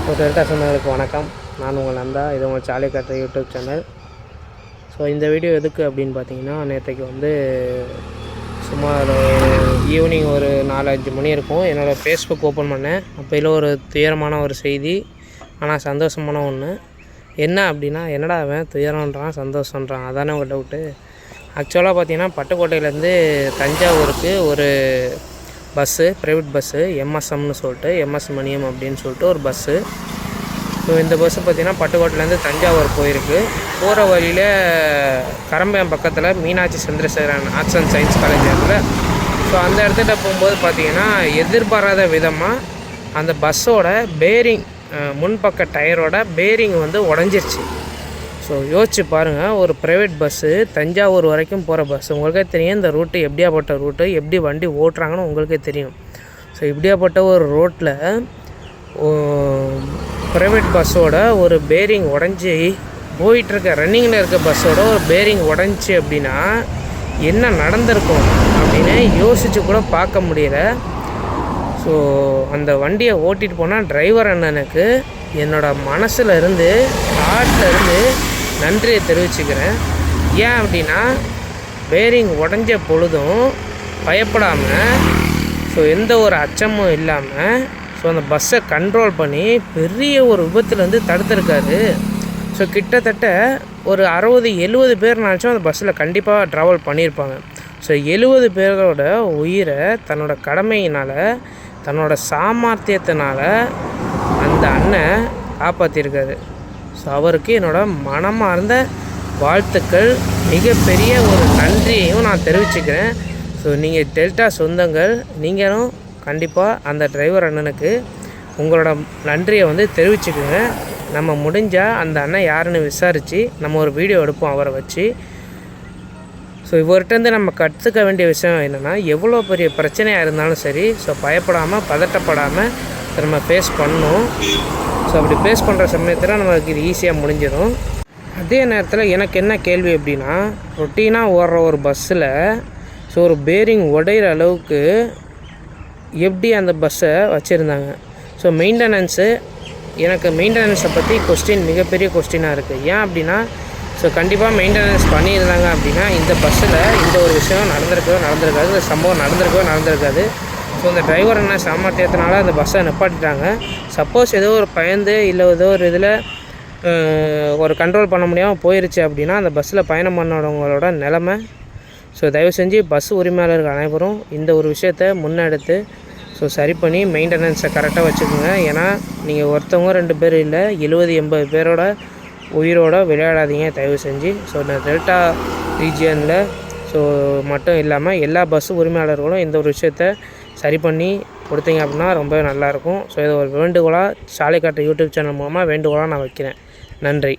Delta சொந்தங்களுக்கு வணக்கம். நான் உங்கள் நந்தா. இது உங்கள் சாலை காட்டுற யூடியூப் சேனல். ஸோ இந்த வீடியோ எதுக்கு அப்படின்னு பார்த்தீங்கன்னா, நேற்றைக்கு சுமார் ஈவினிங் ஒரு 4-5 மணி இருக்கும். என்னோடய ஃபேஸ்புக் ஓப்பன் பண்ணேன். அப்போயில் ஒரு துயரமான ஒரு செய்தி, ஆனால் சந்தோஷமான ஒன்று. என்ன அப்படின்னா, என்னடா அவன் துயரம்ன்றான் சந்தோஷன்றான், அதானே ஒரு டவுட்டு. ஆக்சுவலாக பார்த்தீங்கன்னா, பட்டுக்கோட்டையிலேருந்து தஞ்சாவூருக்கு ஒரு பஸ்ஸு, ப்ரைவேட் பஸ்ஸு, எம்எஸ்எம்னு சொல்லிட்டு, எம்எஸ் மணியம் அப்படின்னு சொல்லிட்டு ஒரு பஸ்ஸு. ஸோ இந்த பஸ்ஸு பார்த்திங்கன்னா பட்டுக்கோட்டையிலேருந்து தஞ்சாவூர் போயிருக்கு. போகிற வழியில் கரம்பயம் பக்கத்தில் Meenakshi Chandrasekaran arts and science college இடத்துல. ஸோ அந்த இடத்துல போகும்போது பார்த்திங்கன்னா எதிர்பாராத விதமாக அந்த பஸ்ஸோட பேரிங், முன்பக்க டயரோட பேரிங் உடஞ்சிருச்சு. ஸோ யோசிச்சு பாருங்கள், ஒரு ப்ரைவேட் பஸ்ஸு தஞ்சாவூர் வரைக்கும் போகிற பஸ்ஸு. உங்களுக்கே தெரியும் இந்த ரூட்டு எப்படியாப்பட்ட ரூட்டு, எப்படி வண்டி ஓட்டுறாங்கன்னு உங்களுக்கே தெரியும். ஸோ இப்படியாப்பட்ட ஒரு ரோட்டில் ப்ரைவேட் பஸ்ஸோட ஒரு பேரிங் உடஞ்சி போயிட்டுருக்க ரன்னிங்கில் இருக்க பஸ்ஸோட ஒரு பேரிங் உடஞ்சி அப்படின்னா என்ன நடந்திருக்கும் அப்படின்னு யோசித்து கூட பார்க்க முடியல. ஸோ அந்த வண்டியை ஓட்டிகிட்டு போனால் டிரைவர் அண்ணனுக்கு என்னோடய மனசில் இருந்து, ஹார்ட்டில் இருந்து நன்றியை தெரிவிச்சுக்கிறேன். ஏன் அப்படின்னா, பேரிங் உடஞ்ச பொழுதும் பயப்படாமல், ஸோ எந்த ஒரு அச்சமும் இல்லாமல், ஸோ அந்த பஸ்ஸை கண்ட்ரோல் பண்ணி பெரிய ஒரு விபத்துலேருந்து தடுத்துருக்காரு. ஸோ கிட்டத்தட்ட ஒரு 60-70 பேர்னாச்சும் அந்த பஸ்ஸில் கண்டிப்பாக ட்ராவல் பண்ணியிருப்பாங்க. ஸோ 70 பேரோட உயிரை தன்னோட கடமையினால், தன்னோட சாமர்த்தியத்தினால் அந்த அண்ணன் காப்பாற்றிருக்காரு. ஸோ அவருக்கு என்னோடய மனமார்ந்த வாழ்த்துக்கள், மிகப்பெரிய ஒரு நன்றியையும் நான் தெரிவிச்சுக்கிறேன். ஸோ நீங்கள் டெல்டா சொந்தங்கள், நீங்களும் கண்டிப்பாக அந்த டிரைவர் அண்ணனுக்கு உங்களோட நன்றியை தெரிவிச்சுக்குங்க. நம்ம முடிஞ்சால் அந்த அண்ணன் யாருன்னு விசாரித்து நம்ம ஒரு வீடியோ எடுப்போம் அவரை வச்சு. ஸோ இவர்கிட்டருந்து நம்ம கற்றுக்க வேண்டிய விஷயம் என்னென்னா, எவ்வளோ பெரிய பிரச்சனையாக இருந்தாலும் சரி, ஸோ பயப்படாமல், பதட்டப்படாமல் நம்ம ஃபேஸ் பண்ணணும். ஸோ அப்படி ஃபேஸ் பண்ணுற சமயத்தில் நமக்கு இது ஈஸியாக முடிஞ்சிடும். அதே நேரத்தில் எனக்கு என்ன கேள்வி அப்படின்னா, ரொட்டீனாக ஓடுற ஒரு பஸ்ஸில் ஸோ ஒரு பேரிங் உடையிற அளவுக்கு எப்படி அந்த பஸ்ஸை வச்சுருந்தாங்க? ஸோ எனக்கு மெயின்டெனன்ஸை பற்றி மிகப்பெரிய கொஸ்டினாக இருக்குது. ஏன் அப்படின்னா, ஸோ கண்டிப்பாக மெயின்டெனன்ஸ் பண்ணியிருந்தாங்க அப்படின்னா இந்த பஸ்ஸில் இந்த ஒரு விஷயம் நடந்திருக்காது, இந்த சம்பவம் நடந்திருக்காது. ஸோ இந்த டிரைவர் என்ன சாமர்த்தியத்தினால அந்த பஸ்ஸை நிப்பாட்டிட்டாங்க. சப்போஸ் ஏதோ ஒரு பயந்து இல்லை ஏதோ ஒரு இதில் ஒரு கண்ட்ரோல் பண்ண முடியாமல் போயிடுச்சு அப்படின்னா அந்த பஸ்ஸில் பயணம் பண்ணவங்களோட நிலமை. ஸோ தயவு செஞ்சு பஸ் உரிமையாளர்கள் அனைவரும் இந்த ஒரு விஷயத்தை முன்னெடுத்து ஸோ சரி பண்ணி மெயின்டெனன்ஸை கரெக்டாக வச்சுக்கோங்க. ஏன்னா நீங்கள் ஒருத்தவங்க 2 பேர் இல்லை, 70-80 பேரோட உயிரோட விளையாடாதீங்க தயவு செஞ்சு. ஸோ இந்த டெல்டா ரீஜியனில் ஸோ மட்டும் இல்லாமல் எல்லா பஸ் உரிமையாளர்களும் இந்த ஒரு விஷயத்தை சரி பண்ணி கொடுத்தீங்க அப்படின்னா ரொம்ப நல்லாயிருக்கும். ஸோ இதை ஒரு வேண்டுகோளாக சாலை காட்டுற யூடியூப் சேனல் மூலமாக வேண்டுகோளாக நான் வைக்கிறேன். நன்றி.